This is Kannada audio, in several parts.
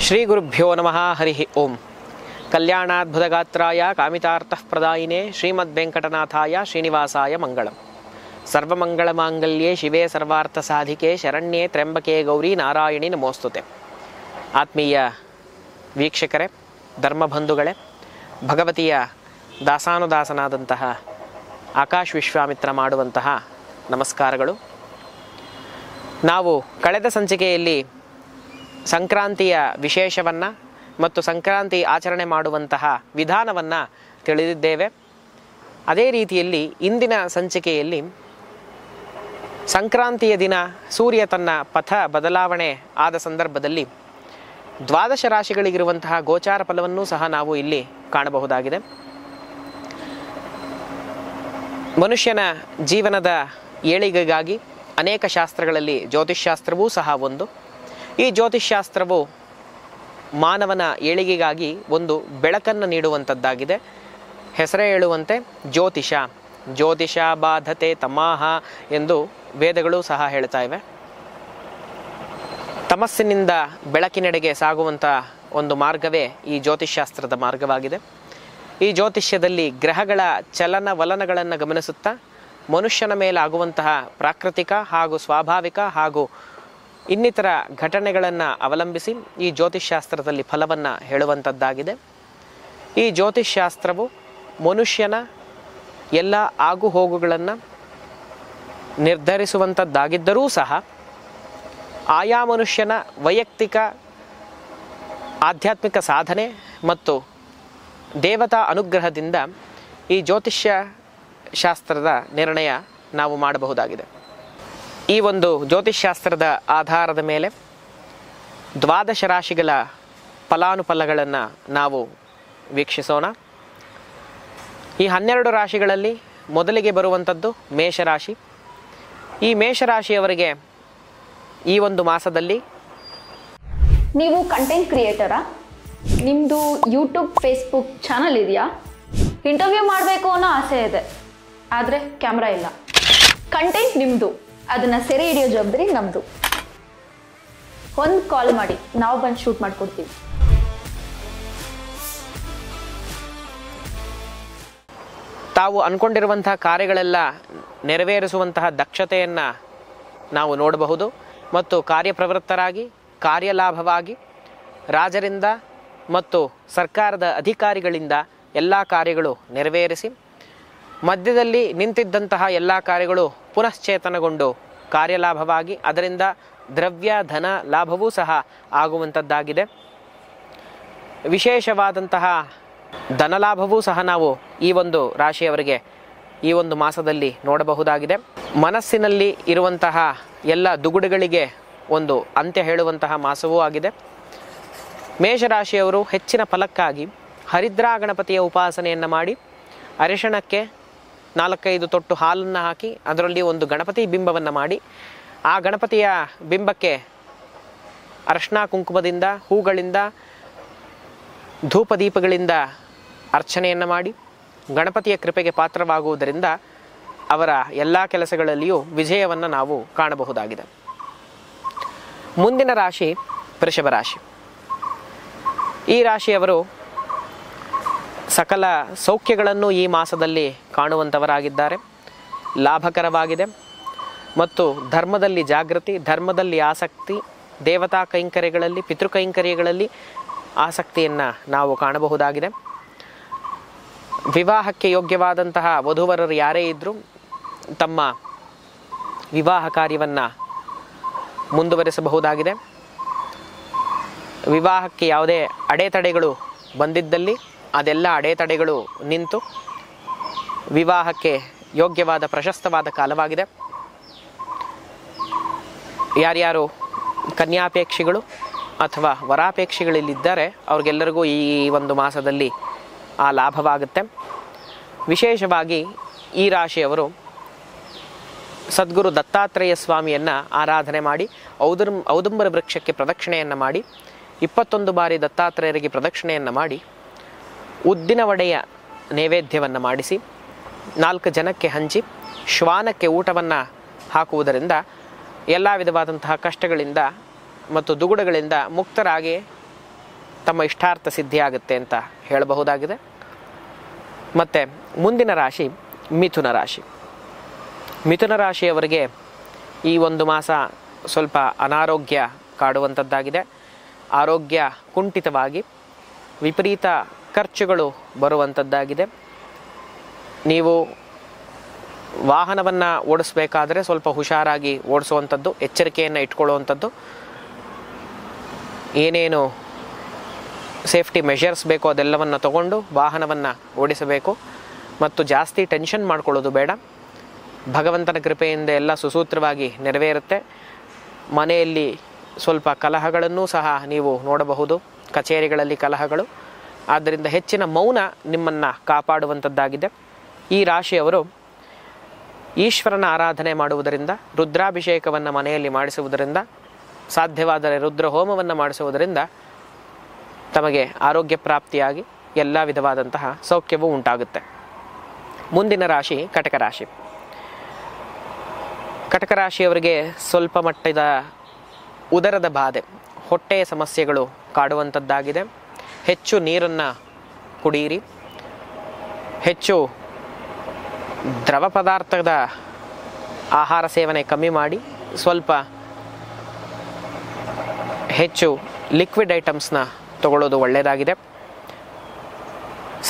ಶ್ರೀ ಗುರುಭ್ಯೋ ನಮಃ ಹರಿ ಓಂ. ಕಲ್ಯಾಣಾದ್ಭುತಗಾತ್ರಾಯ ಕಾಮಿತಾರ್ಥಪ್ರದಾಯಿನೇ ಶ್ರೀಮದ್ವೆಂಕಟನಾಥಾಯ ಶ್ರೀನಿವಾಸಾಯ ಮಂಗಳಂ. ಸರ್ವಮಂಗಳಮಾಂಗಲ್ಯೇ ಶಿವೇ ಸರ್ವಾರ್ಥಸಾಧಿಕೆ ಶರಣ್ಯೇ ತ್ರ್ಯಂಬಕೆ ಗೌರಿ ನಾರಾಯಣಿ ನಮೋಸ್ತುತೆ. ಆತ್ಮೀಯ ವೀಕ್ಷಕರೇ, ಧರ್ಮಬಂಧುಗಳೇ, ಭಗವತಿಯ ದಾಸಾನುದಾಸನಾದಂತಹ ಆಕಾಶ್ ವಿಶ್ವಾಮಿತ್ರ ಮಾಡುವಂತಹ ನಮಸ್ಕಾರಗಳು. ನಾವು ಕಳೆದ ಸಂಚಿಕೆಯಲ್ಲಿ ಸಂಕ್ರಾಂತಿಯ ವಿಶೇಷವನ್ನು ಮತ್ತು ಸಂಕ್ರಾಂತಿ ಆಚರಣೆ ಮಾಡುವಂತಹ ವಿಧಾನವನ್ನು ತಿಳಿದಿದ್ದೇವೆ. ಅದೇ ರೀತಿಯಲ್ಲಿ ಇಂದಿನ ಸಂಚಿಕೆಯಲ್ಲಿ ಸಂಕ್ರಾಂತಿಯ ದಿನ ಸೂರ್ಯ ತನ್ನ ಪಥ ಬದಲಾವಣೆ ಆದ ಸಂದರ್ಭದಲ್ಲಿ ದ್ವಾದಶ ರಾಶಿಗಳಿಗಿರುವಂತಹ ಗೋಚಾರ ಫಲವನ್ನೂ ಸಹ ನಾವು ಇಲ್ಲಿ ಕಾಣಬಹುದಾಗಿದೆ. ಮನುಷ್ಯನ ಜೀವನದ ಏಳಿಗೆಗಾಗಿ ಅನೇಕ ಶಾಸ್ತ್ರಗಳಲ್ಲಿ ಜ್ಯೋತಿಷ್ಶಾಸ್ತ್ರವೂ ಸಹ ಒಂದು. ಈ ಜ್ಯೋತಿಷ್ಶಾಸ್ತ್ರವು ಮಾನವನ ಏಳಿಗೆಗಾಗಿ ಒಂದು ಬೆಳಕನ್ನು ನೀಡುವಂಥದ್ದಾಗಿದೆ. ಹೆಸರೇ ಹೇಳುವಂತೆ ಜ್ಯೋತಿಷ ಬಾಧತೆ ತಮಾಹ ಎಂದು ವೇದಗಳು ಸಹ ಹೇಳ್ತಾ ಇವೆ. ತಮಸ್ಸಿನಿಂದ ಬೆಳಕಿನೆಡೆಗೆ ಸಾಗುವಂಥ ಒಂದು ಮಾರ್ಗವೇ ಈ ಜ್ಯೋತಿಷ್ಶಾಸ್ತ್ರದ ಮಾರ್ಗವಾಗಿದೆ. ಈ ಜ್ಯೋತಿಷ್ಯದಲ್ಲಿ ಗ್ರಹಗಳ ಚಲನವಲನಗಳನ್ನು ಗಮನಿಸುತ್ತಾ ಮನುಷ್ಯನ ಮೇಲಾಗುವಂತಹ ಪ್ರಾಕೃತಿಕ ಹಾಗೂ ಸ್ವಾಭಾವಿಕ ಹಾಗೂ ಇನ್ನಿತರ ಘಟನೆಗಳನ್ನು ಅವಲಂಬಿಸಿ ಈ ಜ್ಯೋತಿಷ್ಶಾಸ್ತ್ರದಲ್ಲಿ ಫಲವನ್ನು ಹೇಳುವಂಥದ್ದಾಗಿದೆ. ಈ ಜ್ಯೋತಿಷ್ಶಾಸ್ತ್ರವು ಮನುಷ್ಯನ ಎಲ್ಲ ಆಗುಹೋಗುಗಳನ್ನು ನಿರ್ಧರಿಸುವಂಥದ್ದಾಗಿದ್ದರೂ ಸಹ ಆಯಾ ಮನುಷ್ಯನ ವೈಯಕ್ತಿಕ ಆಧ್ಯಾತ್ಮಿಕ ಸಾಧನೆ ಮತ್ತು ದೇವತಾ ಅನುಗ್ರಹದಿಂದ ಈ ಜ್ಯೋತಿಷ್ಯ ಶಾಸ್ತ್ರದ ನಿರ್ಣಯ ನಾವು ಮಾಡಬಹುದಾಗಿದೆ. ಈ ಒಂದು ಜ್ಯೋತಿಷ್ಶಾಸ್ತ್ರದ ಆಧಾರದ ಮೇಲೆ ದ್ವಾದಶ ರಾಶಿಗಳ ಫಲಾನುಫಲಗಳನ್ನು ನಾವು ವೀಕ್ಷಿಸೋಣ. ಈ 12 ರಾಶಿಗಳಲ್ಲಿ ಮೊದಲಿಗೆ ಬರುವಂಥದ್ದು ಮೇಷರಾಶಿ. ಈ ಮೇಷರಾಶಿಯವರಿಗೆ ಈ ಒಂದು ಮಾಸದಲ್ಲಿ ನೀವು ಕಂಟೆಂಟ್ ಕ್ರಿಯೇಟರಾ? ನಿಮ್ಮದು ಯೂಟ್ಯೂಬ್ ಫೇಸ್ಬುಕ್ ಚಾನಲ್ ಇದೆಯಾ? ಇಂಟರ್ವ್ಯೂ ಮಾಡಬೇಕು ಅನ್ನೋ ಆಸೆ ಇದೆ, ಆದರೆ ಕ್ಯಾಮ್ರಾ ಇಲ್ಲ. ಕಂಟೆಂಟ್ ನಿಮ್ಮದು, ಅದನ್ನು ಸೆರೆ ಹಿಡಿಯೋ ಜವಾಬ್ದಾರಿ ನಮ್ಮದು. ಒಂದು ಕಾಲ್ ಮಾಡಿ, ನಾವು ಬಂದು ಶೂಟ್ ಮಾಡಿಕೊಡ್ತೀವಿ. ತಾವು ಅಂದ್ಕೊಂಡಿರುವಂತಹ ಕಾರ್ಯಗಳೆಲ್ಲ ನೆರವೇರಿಸುವಂತಹ ದಕ್ಷತೆಯನ್ನು ನಾವು ನೋಡಬಹುದು ಮತ್ತು ಕಾರ್ಯಪ್ರವೃತ್ತರಾಗಿ ಕಾರ್ಯಲಾಭವಾಗಿ ರಾಜರಿಂದ ಮತ್ತು ಸರ್ಕಾರದ ಅಧಿಕಾರಿಗಳಿಂದ ಎಲ್ಲ ಕಾರ್ಯಗಳು ನೆರವೇರಿಸಿ ಮಧ್ಯದಲ್ಲಿ ನಿಂತಿದ್ದಂತಹ ಎಲ್ಲ ಕಾರ್ಯಗಳು ಪುನಶ್ಚೇತನಗೊಂಡು ಕಾರ್ಯಲಾಭವಾಗಿ ಅದರಿಂದ ದ್ರವ್ಯ ಧನ ಲಾಭವೂ ಸಹ ಆಗುವಂಥದ್ದಾಗಿದೆ. ವಿಶೇಷವಾದಂತಹ ಧನಲಾಭವೂ ಸಹ ನಾವು ಈ ಒಂದು ರಾಶಿಯವರಿಗೆ ಈ ಒಂದು ಮಾಸದಲ್ಲಿ ನೋಡಬಹುದಾಗಿದೆ. ಮನಸ್ಸಿನಲ್ಲಿ ಇರುವಂತಹ ಎಲ್ಲ ದುಗುಡುಗಳಿಗೆ ಒಂದು ಅಂತ್ಯ ಹೇಳುವಂತಹ ಮಾಸವೂ ಆಗಿದೆ. ಮೇಷರಾಶಿಯವರು ಹೆಚ್ಚಿನ ಫಲಕ್ಕಾಗಿ ಹರಿದ್ರಾ ಗಣಪತಿಯ ಉಪಾಸನೆಯನ್ನು ಮಾಡಿ ಅರಿಶಿಣಕ್ಕೆ 4-5 ತೊಟ್ಟು ಹಾಲನ್ನು ಹಾಕಿ ಅದರಲ್ಲಿ ಒಂದು ಗಣಪತಿ ಬಿಂಬವನ್ನು ಮಾಡಿ ಆ ಗಣಪತಿಯ ಬಿಂಬಕ್ಕೆ ಅರಿಶಿಣ ಕುಂಕುಮದಿಂದ ಹೂಗಳಿಂದ ಧೂಪದೀಪಗಳಿಂದ ಅರ್ಚನೆಯನ್ನು ಮಾಡಿ ಗಣಪತಿಯ ಕೃಪೆಗೆ ಪಾತ್ರವಾಗುವುದರಿಂದ ಅವರ ಎಲ್ಲ ಕೆಲಸಗಳಲ್ಲಿಯೂ ವಿಜಯವನ್ನು ನಾವು ಕಾಣಬಹುದಾಗಿದೆ. ಮುಂದಿನ ರಾಶಿ ವೃಷಭ ರಾಶಿ. ಈ ರಾಶಿಯವರು ಸಕಲ ಸೌಖ್ಯಗಳನ್ನು ಈ ಮಾಸದಲ್ಲಿ ಕಾಣುವಂಥವರಾಗಿದ್ದಾರೆ. ಲಾಭಕರವಾಗಿದೆ ಮತ್ತು ಧರ್ಮದಲ್ಲಿ ಜಾಗೃತಿ, ಧರ್ಮದಲ್ಲಿ ಆಸಕ್ತಿ, ದೇವತಾ ಕೈಂಕರ್ಯಗಳಲ್ಲಿ ಪಿತೃಕೈಂಕರ್ಯಗಳಲ್ಲಿ ಆಸಕ್ತಿಯನ್ನು ನಾವು ಕಾಣಬಹುದಾಗಿದೆ. ವಿವಾಹಕ್ಕೆ ಯೋಗ್ಯವಾದಂತಹ ವಧುವರರು ಯಾರೇ ಇದ್ದರೂ ತಮ್ಮ ವಿವಾಹ ಕಾರ್ಯವನ್ನು ಮುಂದುವರಿಸಬಹುದಾಗಿದೆ. ವಿವಾಹಕ್ಕೆ ಯಾವುದೇ ಅಡೆತಡೆಗಳು ಬಂದಿದ್ದಲ್ಲಿ ಅದೆಲ್ಲ ಅಡೆತಡೆಗಳು ನಿಂತು ವಿವಾಹಕ್ಕೆ ಯೋಗ್ಯವಾದ ಪ್ರಶಸ್ತವಾದ ಕಾಲವಾಗಿದೆ. ಯಾರ್ಯಾರು ಕನ್ಯಾಪೇಕ್ಷಿಗಳು ಅಥವಾ ವರಾಪೇಕ್ಷಿಗಳಲ್ಲಿದ್ದಾರೆ ಅವ್ರಿಗೆಲ್ಲರಿಗೂ ಈ ಒಂದು ಮಾಸದಲ್ಲಿ ಆ ಲಾಭವಾಗುತ್ತೆ. ವಿಶೇಷವಾಗಿ ಈ ರಾಶಿಯವರು ಸದ್ಗುರು ದತ್ತಾತ್ರೇಯ ಸ್ವಾಮಿಯನ್ನು ಆರಾಧನೆ ಮಾಡಿ ಔದುಂಬರ ವೃಕ್ಷಕ್ಕೆ ಪ್ರದಕ್ಷಿಣೆಯನ್ನು ಮಾಡಿ 21 ಬಾರಿ ದತ್ತಾತ್ರೇಯರಿಗೆ ಪ್ರದಕ್ಷಿಣೆಯನ್ನು ಮಾಡಿ ಉದ್ದಿನ ವಡೆಯ ನೈವೇದ್ಯವನ್ನು ಮಾಡಿಸಿ 4 ಜನಕ್ಕೆ ಹಂಚಿ ಶ್ವಾನಕ್ಕೆ ಊಟವನ್ನು ಹಾಕುವುದರಿಂದ ಎಲ್ಲ ವಿಧವಾದಂತಹ ಕಷ್ಟಗಳಿಂದ ಮತ್ತು ದುಗುಡಗಳಿಂದ ಮುಕ್ತರಾಗಿ ತಮ್ಮ ಇಷ್ಟಾರ್ಥ ಸಿದ್ಧಿಯಾಗುತ್ತೆ ಅಂತ ಹೇಳಬಹುದಾಗಿದೆ. ಮತ್ತು ಮುಂದಿನ ರಾಶಿ ಮಿಥುನ ರಾಶಿ. ಮಿಥುನ ರಾಶಿಯವರಿಗೆ ಈ ಒಂದು ಮಾಸ ಸ್ವಲ್ಪ ಅನಾರೋಗ್ಯ ಕಾಡುವಂಥದ್ದಾಗಿದೆ. ಆರೋಗ್ಯ ಕುಂಠಿತವಾಗಿ ವಿಪರೀತ ಖರ್ಚುಗಳು ಬರುವಂಥದ್ದಾಗಿದೆ. ನೀವು ವಾಹನವನ್ನು ಓಡಿಸ್ಬೇಕಾದ್ರೆ ಸ್ವಲ್ಪ ಹುಷಾರಾಗಿ ಓಡಿಸುವಂಥದ್ದು, ಎಚ್ಚರಿಕೆಯನ್ನು ಇಟ್ಕೊಳ್ಳುವಂಥದ್ದು, ಏನೇನು ಸೇಫ್ಟಿ ಮೆಷರ್ಸ್ ಬೇಕೋ ಅದೆಲ್ಲವನ್ನು ತಗೊಂಡು ವಾಹನವನ್ನು ಓಡಿಸಬೇಕು. ಮತ್ತು ಜಾಸ್ತಿ ಟೆನ್ಷನ್ ಮಾಡ್ಕೊಳ್ಳೋದು ಬೇಡ. ಭಗವಂತನ ಕೃಪೆಯಿಂದ ಎಲ್ಲ ಸುಸೂತ್ರವಾಗಿ ನೆರವೇರುತ್ತೆ. ಮನೆಯಲ್ಲಿ ಸ್ವಲ್ಪ ಕಲಹಗಳನ್ನೂ ಸಹ ನೀವು ನೋಡಬಹುದು, ಕಚೇರಿಗಳಲ್ಲಿ ಕಲಹಗಳು. ಆದ್ದರಿಂದ ಹೆಚ್ಚಿನ ಮೌನ ನಿಮ್ಮನ್ನು ಕಾಪಾಡುವಂಥದ್ದಾಗಿದೆ. ಈ ರಾಶಿಯವರು ಈಶ್ವರನ ಆರಾಧನೆ ಮಾಡುವುದರಿಂದ, ರುದ್ರಾಭಿಷೇಕವನ್ನು ಮನೆಯಲ್ಲಿ ಮಾಡಿಸುವುದರಿಂದ, ಸಾಧ್ಯವಾದರೆ ರುದ್ರ ಹೋಮವನ್ನು ಮಾಡಿಸುವುದರಿಂದ ತಮಗೆ ಆರೋಗ್ಯ ಪ್ರಾಪ್ತಿಯಾಗಿ ಎಲ್ಲ ವಿಧವಾದಂತಹ ಸೌಖ್ಯವೂ ಉಂಟಾಗುತ್ತೆ. ಮುಂದಿನ ರಾಶಿ ಕಟಕ ರಾಶಿ. ಕಟಕ ರಾಶಿಯವರಿಗೆ ಸ್ವಲ್ಪ ಮಟ್ಟದ ಉದರದ ಬಾಧೆ, ಹೊಟ್ಟೆಯ ಸಮಸ್ಯೆಗಳು ಕಾಡುವಂಥದ್ದಾಗಿದೆ. ಹೆಚ್ಚು ನೀರನ್ನು ಕುಡಿಯಿರಿ. ಹೆಚ್ಚು ದ್ರವ ಪದಾರ್ಥದ ಆಹಾರ ಸೇವನೆ ಕಮ್ಮಿ ಮಾಡಿ ಸ್ವಲ್ಪ ಹೆಚ್ಚು ಲಿಕ್ವಿಡ್ ಐಟಮ್ಸ್ನ ತಗೊಳ್ಳೋದು ಒಳ್ಳೆಯದಾಗಿದೆ.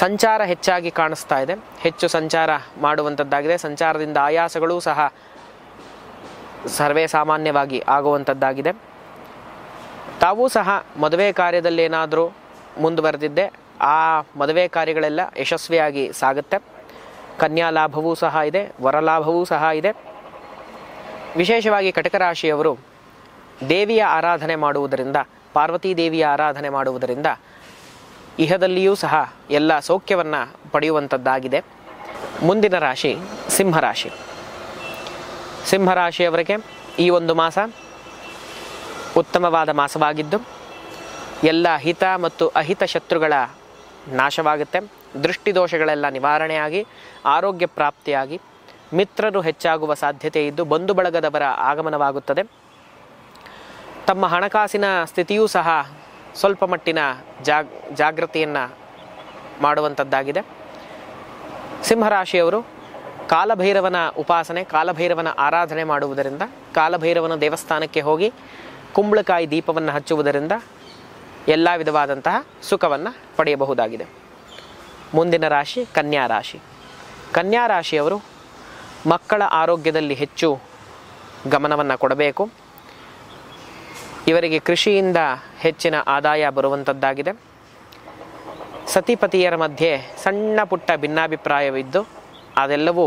ಸಂಚಾರ ಹೆಚ್ಚಾಗಿ ಕಾಣಿಸ್ತಾ ಇದೆ. ಹೆಚ್ಚು ಸಂಚಾರ ಮಾಡುವಂಥದ್ದಾಗಿದೆ. ಸಂಚಾರದಿಂದ ಆಯಾಸಗಳೂ ಸಹ ಸರ್ವೇ ಸಾಮಾನ್ಯವಾಗಿ ಆಗುವಂಥದ್ದಾಗಿದೆ. ತಾವೂ ಸಹ ಮದುವೆ ಕಾರ್ಯದಲ್ಲಿ ಏನಾದರೂ ಮುಂದುವರೆದಿದ್ದೆ ಆ ಮದುವೆ ಕಾರ್ಯಗಳೆಲ್ಲ ಯಶಸ್ವಿಯಾಗಿ ಸಾಗುತ್ತೆ. ಕನ್ಯಾ ಲಾಭವೂ ಸಹ ಇದೆ, ವರಲಾಭವೂ ಸಹ ಇದೆ. ವಿಶೇಷವಾಗಿ ಕಟಕ ರಾಶಿಯವರು ದೇವಿಯ ಆರಾಧನೆ ಮಾಡುವುದರಿಂದ, ಪಾರ್ವತೀ ದೇವಿಯ ಆರಾಧನೆ ಮಾಡುವುದರಿಂದ ಇಹದಲ್ಲಿಯೂ ಸಹ ಎಲ್ಲ ಸೌಖ್ಯವನ್ನು ಪಡೆಯುವಂಥದ್ದಾಗಿದೆ. ಮುಂದಿನ ರಾಶಿ ಸಿಂಹರಾಶಿ. ಸಿಂಹರಾಶಿಯವರಿಗೆ ಈ ಒಂದು ಮಾಸ ಉತ್ತಮವಾದ ಮಾಸವಾಗಿದ್ದು ಎಲ್ಲ ಹಿತ ಮತ್ತು ಅಹಿತ ಶತ್ರುಗಳ ನಾಶವಾಗುತ್ತೆ. ದೃಷ್ಟಿದೋಷಗಳೆಲ್ಲ ನಿವಾರಣೆಯಾಗಿ ಆರೋಗ್ಯ ಪ್ರಾಪ್ತಿಯಾಗಿ ಮಿತ್ರರು ಹೆಚ್ಚಾಗುವ ಸಾಧ್ಯತೆ ಇದ್ದು ಬಂಧು ಬಳಗದವರ ಆಗಮನವಾಗುತ್ತದೆ. ತಮ್ಮ ಹಣಕಾಸಿನ ಸ್ಥಿತಿಯೂ ಸಹ ಸ್ವಲ್ಪ ಮಟ್ಟಿನ ಜಾಗೃತಿಯನ್ನು ಮಾಡುವಂಥದ್ದಾಗಿದೆ. ಸಿಂಹರಾಶಿಯವರು ಕಾಲಭೈರವನ ಉಪಾಸನೆ, ಕಾಲಭೈರವನ ಆರಾಧನೆ ಮಾಡುವುದರಿಂದ, ಕಾಲಭೈರವನ ದೇವಸ್ಥಾನಕ್ಕೆ ಹೋಗಿ ಕುಂಬಳಕಾಯಿ ದೀಪವನ್ನು ಹಚ್ಚುವುದರಿಂದ ಎಲ್ಲ ವಿಧವಾದಂತಹ ಸುಖವನ್ನು ಪಡೆಯಬಹುದಾಗಿದೆ. ಮುಂದಿನ ರಾಶಿ ಕನ್ಯಾ ರಾಶಿ. ಕನ್ಯಾ ರಾಶಿಯವರು ಮಕ್ಕಳ ಆರೋಗ್ಯದಲ್ಲಿ ಹೆಚ್ಚು ಗಮನವನ್ನು ಕೊಡಬೇಕು. ಇವರಿಗೆ ಕೃಷಿಯಿಂದ ಹೆಚ್ಚಿನ ಆದಾಯ ಬರುವಂಥದ್ದಾಗಿದೆ. ಸತಿಪತಿಯರ ಮಧ್ಯೆ ಸಣ್ಣ ಪುಟ್ಟ ಭಿನ್ನಾಭಿಪ್ರಾಯವಿದ್ದು ಅದೆಲ್ಲವೂ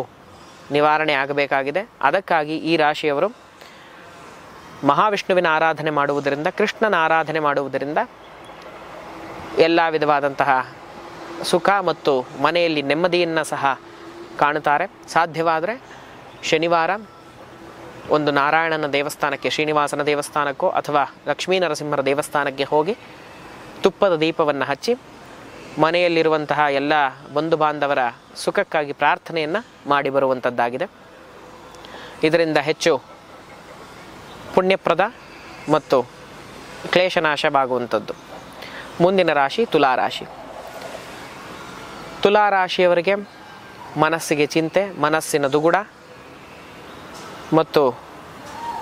ನಿವಾರಣೆ ಆಗಬೇಕಾಗಿದೆ. ಅದಕ್ಕಾಗಿ ಈ ರಾಶಿಯವರು ಮಹಾವಿಷ್ಣುವಿನ ಆರಾಧನೆ ಮಾಡುವುದರಿಂದ, ಕೃಷ್ಣನ ಆರಾಧನೆ ಮಾಡುವುದರಿಂದ ಎಲ್ಲ ವಿಧವಾದಂತಹ ಸುಖ ಮತ್ತು ಮನೆಯಲ್ಲಿ ನೆಮ್ಮದಿಯನ್ನು ಸಹ ಕಾಣುತ್ತಾರೆ. ಸಾಧ್ಯವಾದರೆ ಶನಿವಾರ ಒಂದು ನಾರಾಯಣನ ದೇವಸ್ಥಾನಕ್ಕೆ, ಶ್ರೀನಿವಾಸನ ದೇವಸ್ಥಾನಕ್ಕೋ ಅಥವಾ ಲಕ್ಷ್ಮೀ ನರಸಿಂಹರ ದೇವಸ್ಥಾನಕ್ಕೆ ಹೋಗಿ ತುಪ್ಪದ ದೀಪವನ್ನು ಹಚ್ಚಿ ಮನೆಯಲ್ಲಿರುವಂತಹ ಎಲ್ಲ ಬಂಧು ಬಾಂಧವರ ಸುಖಕ್ಕಾಗಿ ಪ್ರಾರ್ಥನೆಯನ್ನು ಮಾಡಿ ಬರುವಂಥದ್ದಾಗಿದೆ. ಇದರಿಂದ ಹೆಚ್ಚು ಪುಣ್ಯಪ್ರದ ಮತ್ತು ಕ್ಲೇಶನಾಶವಾಗುವಂಥದ್ದು. ಮುಂದಿನ ರಾಶಿ ತುಲಾರಾಶಿ. ತುಲಾರಾಶಿಯವರಿಗೆ ಮನಸ್ಸಿಗೆ ಚಿಂತೆ, ಮನಸ್ಸಿನ ದುಗುಡ ಮತ್ತು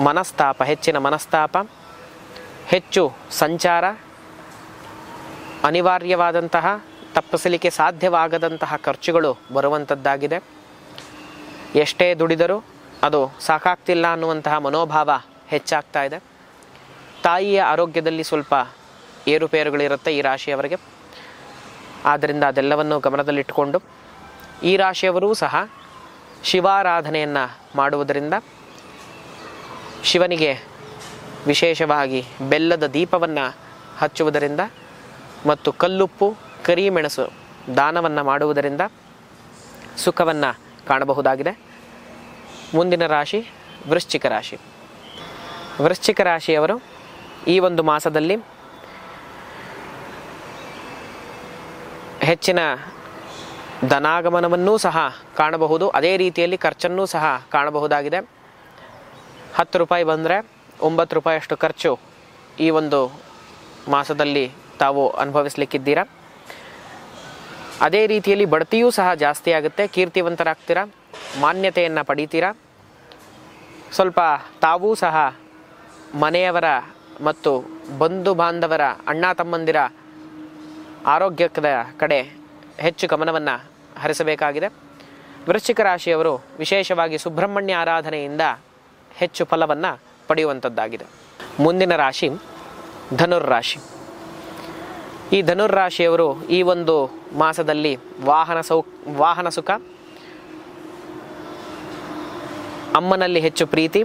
ಮನಸ್ತಾಪ, ಹೆಚ್ಚಿನ ಮನಸ್ತಾಪ, ಹೆಚ್ಚು ಸಂಚಾರ, ಅನಿವಾರ್ಯವಾದಂತಹ ತಪ್ಪಿಸಲಿಕ್ಕೆ ಸಾಧ್ಯವಾಗದಂತಹ ಖರ್ಚುಗಳು ಬರುವಂಥದ್ದಾಗಿದೆ. ಎಷ್ಟೇ ದುಡಿದರೂ ಅದು ಸಾಕಾಗ್ತಿಲ್ಲ ಅನ್ನುವಂತಹ ಮನೋಭಾವ ಹೆಚ್ಚಾಗ್ತಾ ಇದೆ. ತಾಯಿಯ ಆರೋಗ್ಯದಲ್ಲಿ ಸ್ವಲ್ಪ ಏರುಪೇರುಗಳಿರುತ್ತೆ ಈ ರಾಶಿಯವರಿಗೆ. ಆದ್ದರಿಂದ ಅದೆಲ್ಲವನ್ನು ಗಮನದಲ್ಲಿಟ್ಟುಕೊಂಡು ಈ ರಾಶಿಯವರೂ ಸಹ ಶಿವಾರಾಧನೆಯನ್ನು ಮಾಡುವುದರಿಂದ, ಶಿವನಿಗೆ ವಿಶೇಷವಾಗಿ ಬೆಲ್ಲದ ದೀಪವನ್ನು ಹಚ್ಚುವುದರಿಂದ ಮತ್ತು ಕಲ್ಲುಪ್ಪು, ಕರಿಮೆಣಸು ದಾನವನ್ನು ಮಾಡುವುದರಿಂದ ಸುಖವನ್ನು ಕಾಣಬಹುದಾಗಿದೆ. ಮುಂದಿನ ರಾಶಿ ವೃಶ್ಚಿಕ ರಾಶಿ. ವೃಶ್ಚಿಕ ರಾಶಿಯವರು ಈ ಒಂದು ಮಾಸದಲ್ಲಿ ಹೆಚ್ಚಿನ ಧನಾಗಮನವನ್ನೂ ಸಹ ಕಾಣಬಹುದು. ಅದೇ ರೀತಿಯಲ್ಲಿ ಖರ್ಚನ್ನೂ ಸಹ ಕಾಣಬಹುದಾಗಿದೆ. 10 ರೂಪಾಯಿ ಬಂದರೆ 9 ರೂಪಾಯಿಯಷ್ಟು ಖರ್ಚು ಈ ಒಂದು ಮಾಸದಲ್ಲಿ ತಾವು ಅನುಭವಿಸ್ಲಿಕ್ಕಿದ್ದೀರಾ. ಅದೇ ರೀತಿಯಲ್ಲಿ ಬಡ್ತಿಯೂ ಸಹ ಜಾಸ್ತಿ ಆಗುತ್ತೆ, ಕೀರ್ತಿವಂತರಾಗ್ತೀರಾ, ಮಾನ್ಯತೆಯನ್ನು ಪಡಿತೀರಾ. ಸ್ವಲ್ಪ ತಾವೂ ಸಹ ಮನೆಯವರ ಮತ್ತು ಬಂಧು ಬಾಂಧವರ ಅಣ್ಣ ತಮ್ಮಂದಿರ ಆರೋಗ್ಯದ ಕಡೆ ಹೆಚ್ಚು ಗಮನವನ್ನು ಹರಿಸಬೇಕಾಗಿದೆ. ವೃಶ್ಚಿಕ ರಾಶಿಯವರು ವಿಶೇಷವಾಗಿ ಸುಬ್ರಹ್ಮಣ್ಯ ಆರಾಧನೆಯಿಂದ ಹೆಚ್ಚು ಫಲವನ್ನು ಪಡೆಯುವಂಥದ್ದಾಗಿದೆ. ಮುಂದಿನ ರಾಶಿ ಧನುರ್ರಾಶಿ. ಈ ಧನುರ್ರಾಶಿಯವರು ಈ ಒಂದು ಮಾಸದಲ್ಲಿ ವಾಹನ ಸುಖ, ಅಮ್ಮನಲ್ಲಿ ಹೆಚ್ಚು ಪ್ರೀತಿ,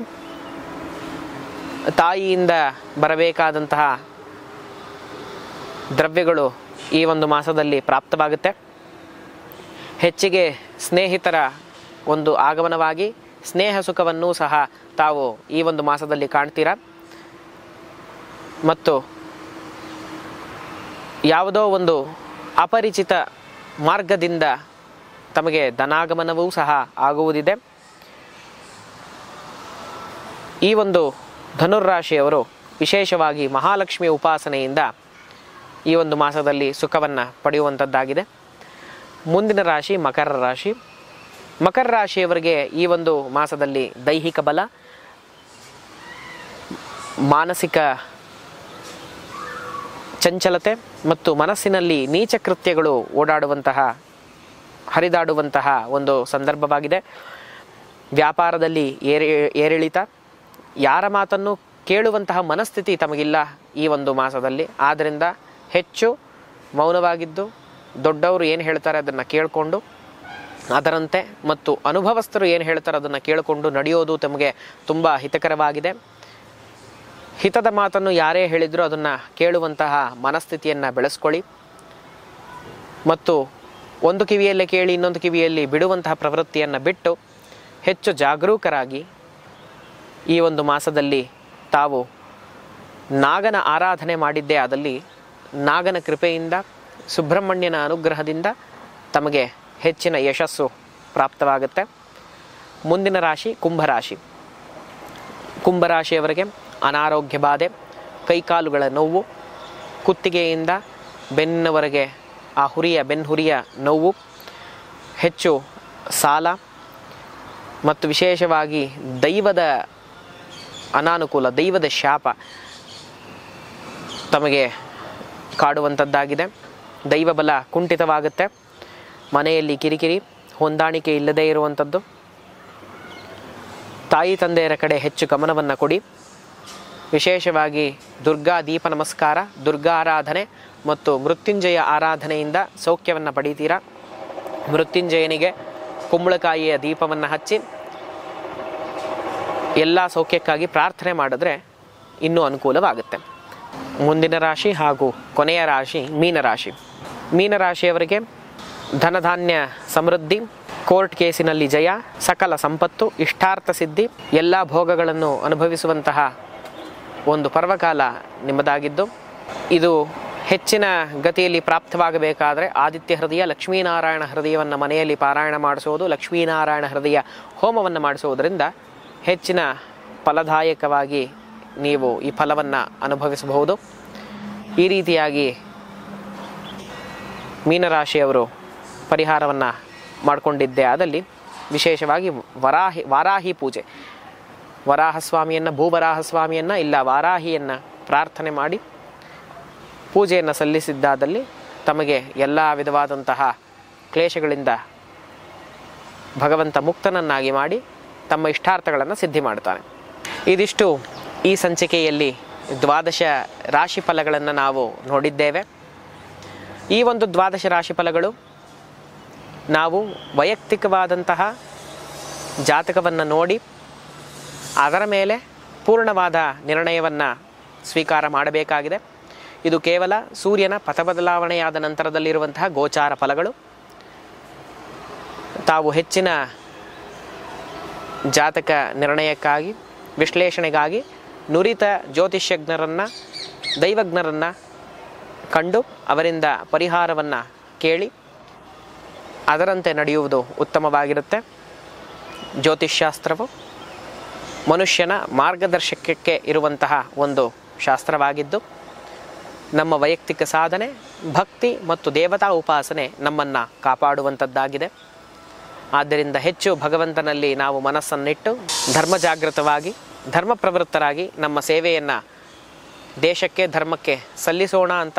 ತಾಯಿಯಿಂದ ಬರಬೇಕಾದಂತಹ ದ್ರವ್ಯಗಳು ಈ ಒಂದು ಮಾಸದಲ್ಲಿ ಪ್ರಾಪ್ತವಾಗುತ್ತೆ. ಹೆಚ್ಚಿಗೆ ಸ್ನೇಹಿತರ ಒಂದು ಆಗಮನವಾಗಿ ಸ್ನೇಹ ಸುಖವನ್ನೂ ಸಹ ತಾವು ಈ ಒಂದು ಮಾಸದಲ್ಲಿ ಕಾಣ್ತೀರಾ. ಮತ್ತು ಯಾವುದೋ ಒಂದು ಅಪರಿಚಿತ ಮಾರ್ಗದಿಂದ ತಮಗೆ ಧನಾಗಮನವೂ ಸಹ ಆಗುವುದಿದೆ. ಈ ಒಂದು ಧನುರ್ರಾಶಿಯವರು ವಿಶೇಷವಾಗಿ ಮಹಾಲಕ್ಷ್ಮಿ ಉಪಾಸನೆಯಿಂದ ಈ ಒಂದು ಮಾಸದಲ್ಲಿ ಸುಖವನ್ನು ಪಡೆಯುವಂಥದ್ದಾಗಿದೆ. ಮುಂದಿನ ರಾಶಿ ಮಕರ ರಾಶಿ. ಮಕರ ರಾಶಿಯವರಿಗೆ ಈ ಒಂದು ಮಾಸದಲ್ಲಿ ದೈಹಿಕ ಬಲ, ಮಾನಸಿಕ ಚಂಚಲತೆ ಮತ್ತು ಮನಸ್ಸಿನಲ್ಲಿ ನೀಚ ಕೃತ್ಯಗಳು ಹರಿದಾಡುವಂತಹ ಒಂದು ಸಂದರ್ಭವಾಗಿದೆ. ವ್ಯಾಪಾರದಲ್ಲಿ ಏರಿಳಿತ, ಯಾರ ಮಾತನ್ನು ಕೇಳುವಂತಹ ಮನಸ್ಥಿತಿ ತಮಗಿಲ್ಲ ಈ ಒಂದು ಮಾಸದಲ್ಲಿ. ಆದ್ದರಿಂದ ಹೆಚ್ಚು ಮೌನವಾಗಿದ್ದು ದೊಡ್ಡವರು ಏನು ಹೇಳ್ತಾರೆ ಅದನ್ನು ಕೇಳಿಕೊಂಡು ಅದರಂತೆ ಮತ್ತು ಅನುಭವಸ್ಥರು ಏನು ಹೇಳ್ತಾರೆ ಅದನ್ನು ಕೇಳಿಕೊಂಡು ನಡೆಯೋದು ತಮಗೆ ತುಂಬ ಹಿತಕರವಾಗಿದೆ. ಹಿತದ ಮಾತನ್ನು ಯಾರೇ ಹೇಳಿದರೂ ಅದನ್ನು ಕೇಳುವಂತಹ ಮನಸ್ಥಿತಿಯನ್ನು ಬೆಳೆಸ್ಕೊಳ್ಳಿ ಮತ್ತು ಒಂದು ಕಿವಿಯಲ್ಲೇ ಕೇಳಿ ಇನ್ನೊಂದು ಕಿವಿಯಲ್ಲಿ ಬಿಡುವಂತಹ ಪ್ರವೃತ್ತಿಯನ್ನು ಬಿಟ್ಟು ಹೆಚ್ಚು ಜಾಗರೂಕರಾಗಿ ಈ ಒಂದು ಮಾಸದಲ್ಲಿ ತಾವು ನಾಗನ ಆರಾಧನೆ ಮಾಡಿದ್ದೇ ಆದಲ್ಲಿ ನಾಗನ ಕೃಪೆಯಿಂದ, ಸುಬ್ರಹ್ಮಣ್ಯನ ಅನುಗ್ರಹದಿಂದ ತಮಗೆ ಹೆಚ್ಚಿನ ಯಶಸ್ಸು ಪ್ರಾಪ್ತವಾಗುತ್ತೆ. ಮುಂದಿನ ರಾಶಿ ಕುಂಭರಾಶಿ. ಕುಂಭರಾಶಿಯವರಿಗೆ ಅನಾರೋಗ್ಯ ಬಾಧೆ, ಕೈಕಾಲುಗಳ ನೋವು, ಕುತ್ತಿಗೆಯಿಂದ ಬೆನ್ನಿನವರೆಗೆ ಆ ಬೆನ್ಹುರಿಯ ನೋವು, ಹೆಚ್ಚು ಸಾಲ ಮತ್ತು ವಿಶೇಷವಾಗಿ ದೈವದ ಅನಾನುಕೂಲ, ದೈವದ ಶಾಪ ತಮಗೆ ಕಾಡುವಂಥದ್ದಾಗಿದೆ. ದೈವ ಬಲ ಕುಂಠಿತವಾಗುತ್ತೆ. ಮನೆಯಲ್ಲಿ ಕಿರಿಕಿರಿ, ಹೊಂದಾಣಿಕೆ ಇಲ್ಲದೇ ಇರುವಂಥದ್ದು. ತಾಯಿ ತಂದೆಯರ ಕಡೆ ಹೆಚ್ಚು ಗಮನವನ್ನು ಕೊಡಿ. ವಿಶೇಷವಾಗಿ ದುರ್ಗಾ ದೀಪ ನಮಸ್ಕಾರ, ದುರ್ಗಾ ಆರಾಧನೆ ಮತ್ತು ಮೃತ್ಯುಂಜಯ ಆರಾಧನೆಯಿಂದ ಸೌಖ್ಯವನ್ನು ಪಡೀತೀರಾ. ಮೃತ್ಯುಂಜಯನಿಗೆ ಕುಂಬಳಕಾಯಿಯ ದೀಪವನ್ನು ಹಚ್ಚಿ ಎಲ್ಲ ಸೌಖ್ಯಕ್ಕಾಗಿ ಪ್ರಾರ್ಥನೆ ಮಾಡಿದ್ರೆ ಇನ್ನೂ ಅನುಕೂಲವಾಗುತ್ತೆ. ಮುಂದಿನ ರಾಶಿ ಹಾಗೂ ಕೊನೆಯ ರಾಶಿ ಮೀನರಾಶಿ. ಮೀನರಾಶಿಯವರಿಗೆ ಧನಧಾನ್ಯ ಸಮೃದ್ಧಿ, ಕೋರ್ಟ್ ಕೇಸಿನಲ್ಲಿ ಜಯ, ಸಕಲ ಸಂಪತ್ತು, ಇಷ್ಟಾರ್ಥ ಸಿದ್ಧಿ, ಎಲ್ಲ ಭೋಗಗಳನ್ನು ಅನುಭವಿಸುವಂತಹ ಒಂದು ಪರ್ವಕಾಲ ನಿಮ್ಮದಾಗಿದ್ದು, ಇದು ಹೆಚ್ಚಿನ ಗತಿಯಲ್ಲಿ ಪ್ರಾಪ್ತವಾಗಬೇಕಾದರೆ ಆದಿತ್ಯ ಹೃದಯ, ಲಕ್ಷ್ಮೀನಾರಾಯಣ ಹೃದಯವನ್ನು ಮನೆಯಲ್ಲಿ ಪಾರಾಯಣ ಮಾಡಿಸುವುದು, ಲಕ್ಷ್ಮೀನಾರಾಯಣ ಹೃದಯ ಹೋಮವನ್ನು ಮಾಡಿಸುವುದರಿಂದ ಹೆಚ್ಚಿನ ಫಲದಾಯಕವಾಗಿ ನೀವು ಈ ಫಲವನ್ನು ಅನುಭವಿಸಬಹುದು. ಈ ರೀತಿಯಾಗಿ ಮೀನರಾಶಿಯವರು ಪರಿಹಾರವನ್ನು ಮಾಡಿಕೊಂಡಿದ್ದೇ ಆದಲ್ಲಿ ವಿಶೇಷವಾಗಿ ವಾರಾಹಿ ಪೂಜೆ, ವರಾಹಸ್ವಾಮಿಯನ್ನು, ಭೂವರಾಹಸ್ವಾಮಿಯನ್ನು ಇಲ್ಲ ವಾರಾಹಿಯನ್ನು ಪ್ರಾರ್ಥನೆ ಮಾಡಿ ಪೂಜೆಯನ್ನು ಸಲ್ಲಿಸಿದ್ದಾದಲ್ಲಿ ತಮಗೆ ಎಲ್ಲ ವಿಧವಾದಂತಹ ಕ್ಲೇಶಗಳಿಂದ ಭಗವಂತ ಮುಕ್ತನನ್ನಾಗಿ ಮಾಡಿ ತಮ್ಮ ಇಷ್ಟಾರ್ಥಗಳನ್ನು ಸಿದ್ಧಿ ಮಾಡ್ತಾನೆ. ಇದಿಷ್ಟು ಈ ಸಂಚಿಕೆಯಲ್ಲಿ 12 ರಾಶಿ ಫಲಗಳನ್ನು ನಾವು ನೋಡಿದ್ದೇವೆ. ಈ ಒಂದು 12 ರಾಶಿ ಫಲಗಳು ನಾವು ವೈಯಕ್ತಿಕವಾದಂತಹ ಜಾತಕವನ್ನು ನೋಡಿ ಅದರ ಮೇಲೆ ಪೂರ್ಣವಾದ ನಿರ್ಣಯವನ್ನು ಸ್ವೀಕಾರ ಮಾಡಬೇಕಾಗಿದೆ. ಇದು ಕೇವಲ ಸೂರ್ಯನ ಪಥ ಬದಲಾವಣೆಯಾದ ನಂತರದಲ್ಲಿರುವಂತಹ ಗೋಚಾರ ಫಲಗಳು. ತಾವು ಹೆಚ್ಚಿನ ಜಾತಕ ನಿರ್ಣಯಕ್ಕಾಗಿ, ವಿಶ್ಲೇಷಣೆಗಾಗಿ ನುರಿತ ಜ್ಯೋತಿಷ್ಯಜ್ಞರನ್ನು, ದೈವಜ್ಞರನ್ನು ಕಂಡು ಅವರಿಂದ ಪರಿಹಾರವನ್ನು ಕೇಳಿ ಅದರಂತೆ ನಡೆಯುವುದು ಉತ್ತಮವಾಗಿರುತ್ತೆ. ಜ್ಯೋತಿಷ್ಶಾಸ್ತ್ರವು ಮನುಷ್ಯನ ಮಾರ್ಗದರ್ಶಕಕ್ಕೆ ಇರುವಂತಹ ಒಂದು ಶಾಸ್ತ್ರವಾಗಿದ್ದು ನಮ್ಮ ವೈಯಕ್ತಿಕ ಸಾಧನೆ, ಭಕ್ತಿ ಮತ್ತು ದೇವತಾ ಉಪಾಸನೆ ನಮ್ಮನ್ನು ಕಾಪಾಡುವಂಥದ್ದಾಗಿದೆ. ಆದ್ದರಿಂದ ಹೆಚ್ಚು ಭಗವಂತನಲ್ಲಿ ನಾವು ಮನಸ್ಸನ್ನಿಟ್ಟು ಧರ್ಮ ಜಾಗೃತವಾಗಿ, ಧರ್ಮ ಪ್ರವೃತ್ತರಾಗಿ ನಮ್ಮ ಸೇವೆಯನ್ನು ದೇಶಕ್ಕೆ, ಧರ್ಮಕ್ಕೆ ಸಲ್ಲಿಸೋಣ ಅಂತ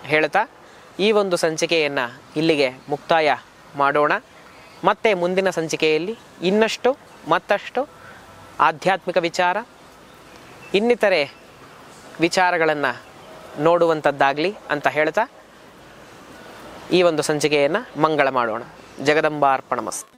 ಹೇಳ್ತಾ ಈ ಒಂದು ಸಂಚಿಕೆಯನ್ನು ಇಲ್ಲಿಗೆ ಮುಕ್ತಾಯ ಮಾಡೋಣ. ಮತ್ತೆ ಮುಂದಿನ ಸಂಚಿಕೆಯಲ್ಲಿ ಇನ್ನಷ್ಟು ಮತ್ತಷ್ಟು ಆಧ್ಯಾತ್ಮಿಕ ವಿಚಾರ, ಇನ್ನಿತರೆ ವಿಚಾರಗಳನ್ನು ನೋಡುವಂಥದ್ದಾಗಲಿ ಅಂತ ಹೇಳ್ತಾ ಈ ಒಂದು ಸಂಚಿಕೆಯನ್ನು ಮಂಗಳ ಮಾಡೋಣ. ಜಗದಂಬಾರ್ಪಣಮಸ್ತು.